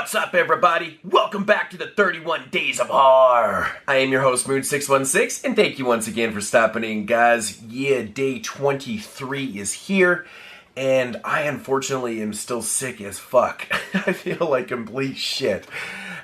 What's up, everybody? Welcome back to the 31 Days of Horror. I am your host, Mood616, and thank you once again for stopping in, guys. Yeah, day 23 is here, and I unfortunately am still sick as fuck. I feel like complete shit.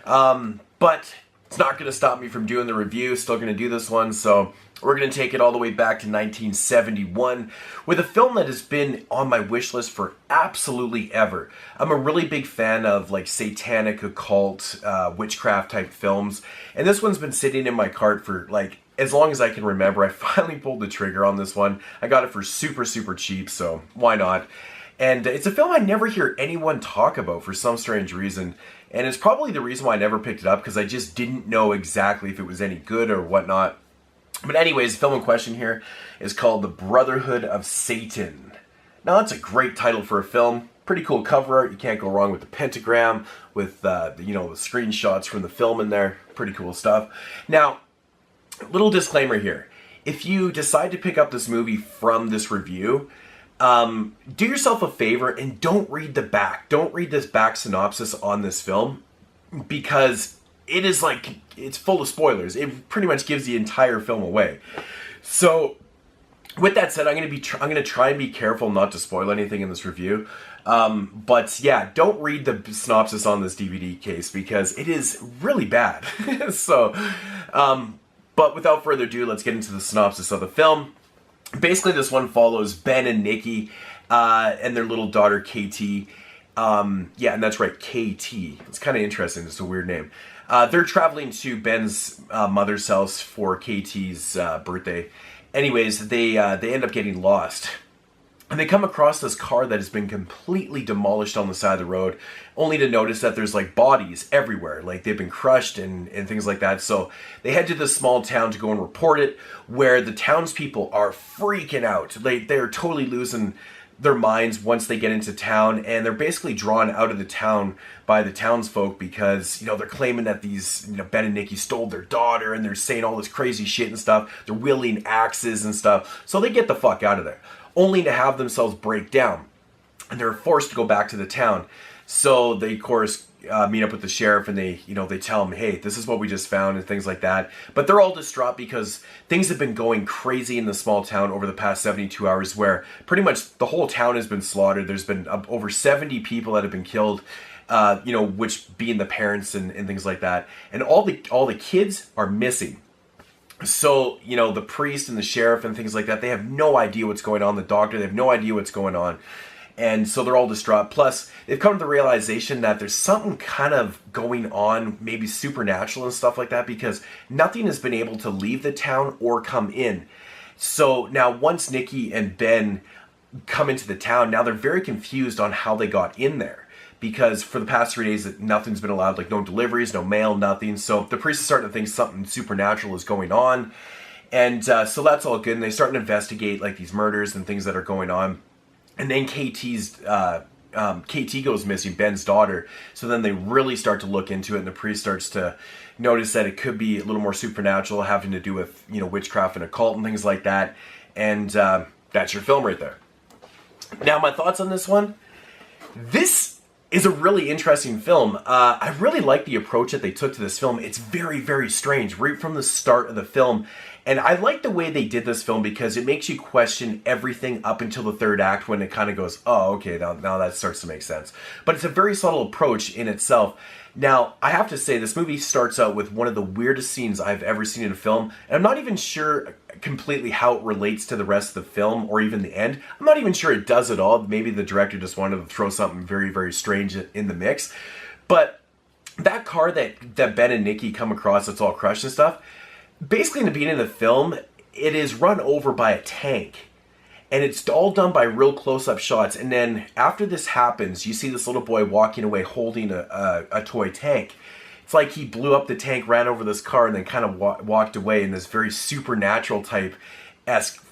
But it's not going to stop me from doing the review. Still going to do this one, so we're going to take it all the way back to 1971 with a film that has been on my wish list for absolutely ever. I'm a really big fan of like satanic, occult, witchcraft type films, and this one's been sitting in my cart for like as long as I can remember. I finally pulled the trigger on this one. I got it for super cheap, so why not? And it's a film I never hear anyone talk about for some strange reason. And it's probably the reason why I never picked it up, because I just didn't know exactly if it was any good or whatnot. But anyways, the film in question here is called The Brotherhood of Satan. Now, that's a great title for a film. Pretty cool cover art. You can't go wrong with the pentagram, with the screenshots from the film in there. Pretty cool stuff. Now, little disclaimer here. If you decide to pick up this movie from this review, do yourself a favor and don't read the back. Don't read this back synopsis on this film, because it is like, it's full of spoilers. It pretty much gives the entire film away. So, with that said, I'm gonna try and be careful not to spoil anything in this review. But yeah, don't read the synopsis on this DVD case, because it is really bad. So, but without further ado, let's get into the synopsis of the film. Basically, this one follows Ben and Nikki and their little daughter, KT. Yeah, and that's right, KT. It's kind of interesting. It's a weird name. They're traveling to Ben's mother's house for KT's birthday. Anyways, they end up getting lost. And they come across this car that has been completely demolished on the side of the road, only to notice that there's like bodies everywhere. Like they've been crushed and things like that. So they head to this small town to go and report it, where the townspeople are freaking out. They're totally losing their minds once they get into town, and they're basically drawn out of the town by the townsfolk because, they're claiming that these, Ben and Nikki stole their daughter, and they're saying all this crazy shit and stuff. They're wielding axes and stuff. So they get the fuck out of there, only to have themselves break down, and they're forced to go back to the town. So they, of course, meet up with the sheriff, and they tell him, hey, this is what we just found and things like that. But they're all distraught because things have been going crazy in the small town over the past 72 hours, where pretty much the whole town has been slaughtered. There's been over 70 people that have been killed, which being the parents and things like that. And all the kids are missing. So, the priest and the sheriff and things like that, they have no idea what's going on. The doctor, they have no idea what's going on. And so they're all distraught. Plus, they've come to the realization that there's something kind of going on, maybe supernatural and stuff like that, because nothing has been able to leave the town or come in. So now once Nikki and Ben come into the town, now they're very confused on how they got in there. Because for the past 3 days, nothing's been allowed, like no deliveries, no mail, nothing. So the priest is starting to think something supernatural is going on. And so that's all good. And they start to investigate like these murders and things that are going on. And then KT goes missing, Ben's daughter. So then they really start to look into it, and the priest starts to notice that it could be a little more supernatural, having to do with, witchcraft and occult and things like that. And that's your film right there. Now, my thoughts on this one. This is a really interesting film. I really like the approach that they took to this film. It's very strange right from the start of the film. And I like the way they did this film because it makes you question everything up until the third act, when it kind of goes, oh, okay, now that starts to make sense. But it's a very subtle approach in itself. Now, I have to say, this movie starts out with one of the weirdest scenes I've ever seen in a film. And I'm not even sure completely how it relates to the rest of the film or even the end. I'm not even sure it does at all. Maybe the director just wanted to throw something very strange in the mix. But that car that Ben and Nikki come across that's all crushed and stuff, basically in the beginning of the film, it is run over by a tank. And it's all done by real close-up shots. And then after this happens, you see this little boy walking away holding a toy tank. It's like he blew up the tank, ran over this car, and then kind of walked away in this very supernatural type-esque,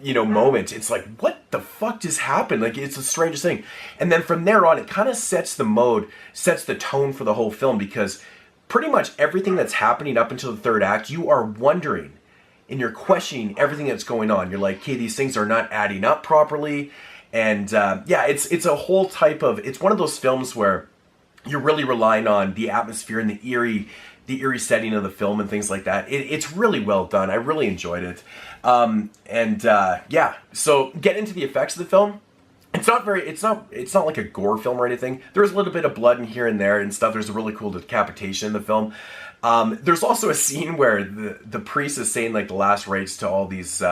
moment. It's like, what the fuck just happened? Like, it's the strangest thing. And then from there on, it kind of sets the tone for the whole film, because pretty much everything that's happening up until the third act, you are wondering and you're questioning everything that's going on. You're like, okay, these things are not adding up properly. And yeah, it's a whole type of, it's one of those films where you're really relying on the atmosphere and the eerie setting of the film and things like that. It's really well done. I really enjoyed it. Yeah, so get into the effects of the film. It's not like a gore film or anything. There's a little bit of blood in here and there and stuff. There's a really cool decapitation in the film. There's also a scene where the priest is saying like the last rites to all these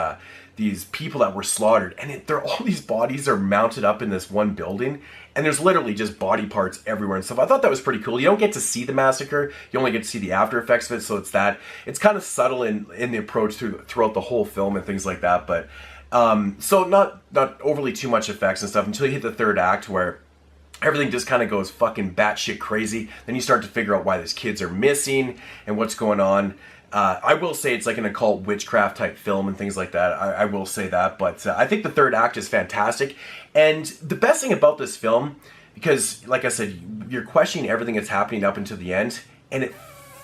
people that were slaughtered, and all these bodies are mounted up in this one building, and there's literally just body parts everywhere and stuff. I thought that was pretty cool. You don't get to see the massacre, you only get to see the after effects of it, so it's kind of subtle in the approach throughout the whole film and things like that. But so not overly too much effects and stuff until you hit the third act, where everything just kind of goes fucking batshit crazy. Then you start to figure out why these kids are missing and what's going on. I will say it's like an occult witchcraft type film and things like that. I will say that. But I think the third act is fantastic. And the best thing about this film, because like I said, you're questioning everything that's happening up until the end, and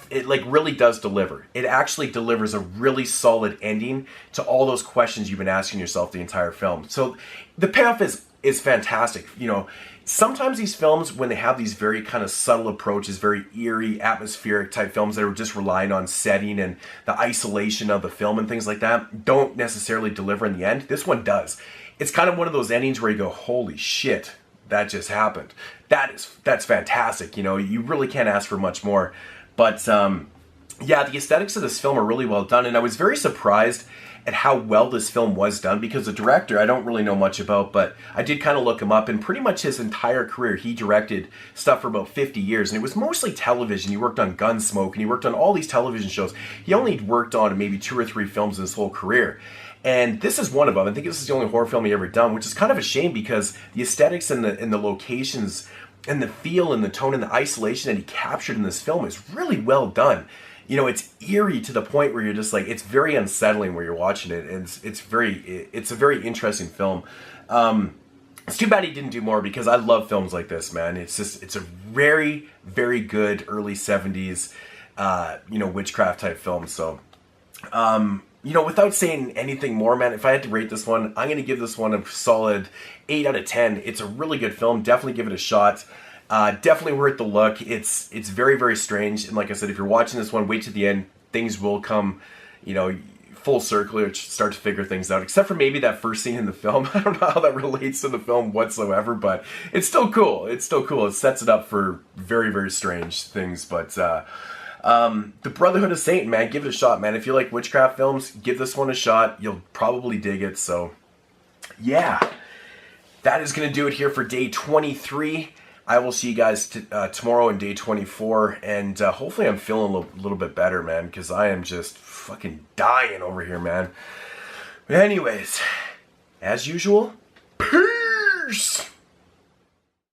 it like really does deliver. It actually delivers a really solid ending to all those questions you've been asking yourself the entire film. So the payoff is fantastic. You know, sometimes these films, when they have these very kind of subtle approaches, very eerie, atmospheric type films that are just relying on setting and the isolation of the film and things like that, don't necessarily deliver in the end. This one does. It's kind of one of those endings where you go, holy shit, that just happened. That's fantastic. You know, you really can't ask for much more. But yeah, the aesthetics of this film are really well done, and I was very surprised at how well this film was done, because the director, I don't really know much about, but I did kind of look him up, and pretty much his entire career, he directed stuff for about 50 years, and it was mostly television. He worked on Gunsmoke, and he worked on all these television shows. He only worked on maybe 2 or 3 films in his whole career. And this is one of them. I think this is the only horror film he ever done, which is kind of a shame, because the aesthetics and the locations and the feel and the tone and the isolation that he captured in this film is really well done. You know, it's eerie to the point where you're just like, it's very unsettling where you're watching it, and it's a very interesting film. It's too bad he didn't do more, because I love films like this, man. It's a very, very good early 70s, witchcraft type film. So, without saying anything more, man, if I had to rate this one, I'm going to give this one a solid 8 out of 10. It's a really good film. Definitely give it a shot. Definitely worth the look. It's very, very strange. And like I said, if you're watching this one, wait to the end. Things will come, full circle, or start to figure things out. Except for maybe that first scene in the film. I don't know how that relates to the film whatsoever, but it's still cool. It sets it up for very, very strange things. But the Brotherhood of Satan, man, give it a shot, man. If you like witchcraft films, give this one a shot. You'll probably dig it. So, yeah. That is going to do it here for day 23. I will see you guys tomorrow in day 24, and hopefully I'm feeling a little bit better, man, because I am just fucking dying over here, man. But anyways, as usual, peace!